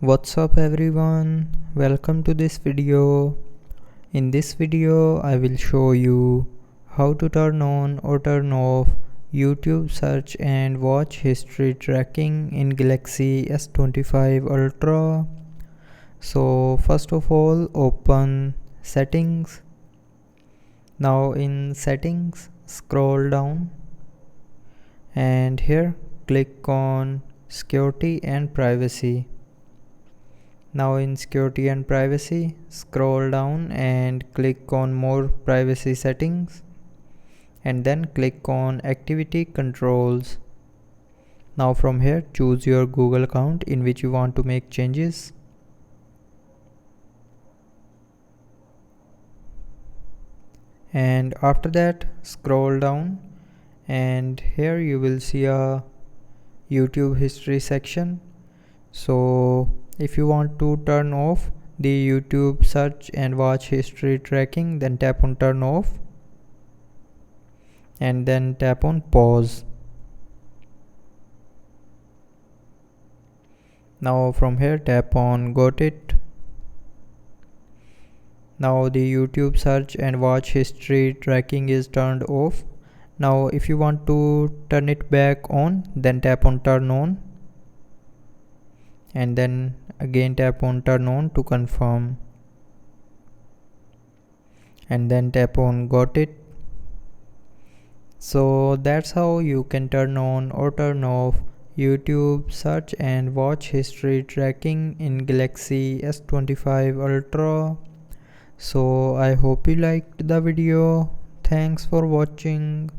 What's up everyone, welcome to this video. In this video I will show you how to turn on or turn off YouTube search and watch history tracking in Galaxy S25 Ultra. So first of all, open settings. Now in settings, scroll down and here click on security and privacy. Now in security and privacy, scroll down and click on more privacy settings and then click on activity controls. Now from here choose your Google account in which you want to make changes. And after that scroll down and here you will see a YouTube history section. So if you want to turn off the YouTube search and watch history tracking, then tap on turn off and then tap on pause. Now from here tap on got it. Now the YouTube search and watch history tracking is turned off. Now if you want to turn it back on, then tap on turn on and then again tap on turn on to confirm and then tap on got it. So that's how you can turn on or turn off YouTube search and watch history tracking in Galaxy S25 Ultra. So I hope you liked the video. Thanks for watching.